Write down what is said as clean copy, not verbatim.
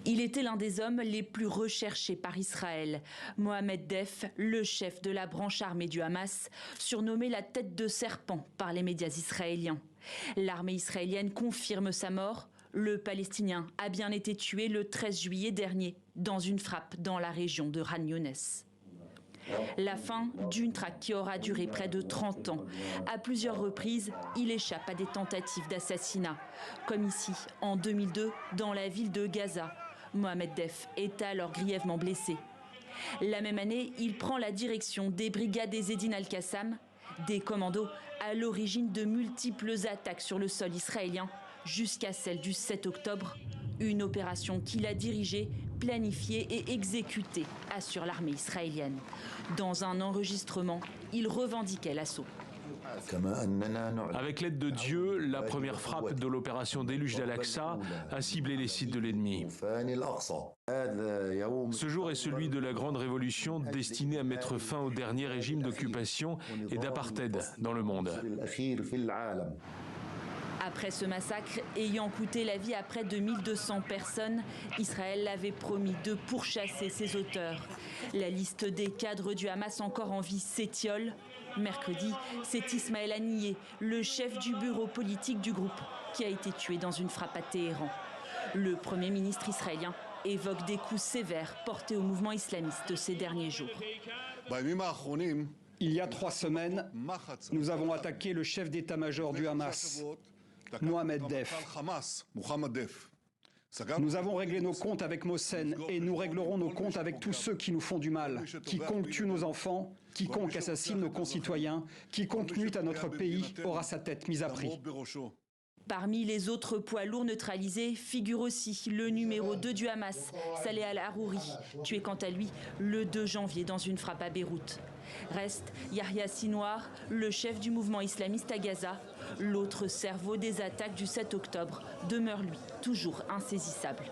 Il était l'un des hommes les plus recherchés par Israël. Mohamed Deif, le chef de la branche armée du Hamas, surnommé la tête de serpent par les médias israéliens. L'armée israélienne confirme sa mort. Le Palestinien a bien été tué le 13 juillet dernier dans une frappe dans la région de Khan Younes. La fin d'une traque qui aura duré près de 30 ans. À plusieurs reprises, il échappe à des tentatives d'assassinat, comme ici, en 2002, dans la ville de Gaza. Mohamed Deif est alors grièvement blessé. La même année, il prend la direction des brigades Ezzedine Al-Qassam, des commandos à l'origine de multiples attaques sur le sol israélien, jusqu'à celle du 7 octobre. Une opération qu'il a dirigée, planifiée et exécutée, assure l'armée israélienne. Dans un enregistrement, il revendiquait l'assaut. Avec l'aide de Dieu, la première frappe de l'opération Déluge d'Al-Aqsa a ciblé les sites de l'ennemi. Ce jour est celui de la grande révolution destinée à mettre fin au dernier régime d'occupation et d'apartheid dans le monde. Après ce massacre, ayant coûté la vie à près de 1200 personnes, Israël avait promis de pourchasser ses auteurs. La liste des cadres du Hamas encore en vie s'étiole. Mercredi, c'est Ismaël Haniyeh, le chef du bureau politique du groupe, qui a été tué dans une frappe à Téhéran. Le Premier ministre israélien évoque des coups sévères portés au mouvement islamiste ces derniers jours. Il y a 3 semaines, nous avons attaqué le chef d'état-major du Hamas, Mohamed Deif. Nous avons réglé nos comptes avec Mohsen et nous réglerons nos comptes avec tous ceux qui nous font du mal. Quiconque tue nos enfants, quiconque assassine nos concitoyens, quiconque nuit à notre pays aura sa tête mise à prix. Parmi les autres poids lourds neutralisés figure aussi le numéro 2 du Hamas, Saleh Al-Harouri, tué quant à lui le 2 janvier dans une frappe à Beyrouth. Reste Yahya Sinwar, le chef du mouvement islamiste à Gaza. L'autre cerveau des attaques du 7 octobre demeure lui toujours insaisissable.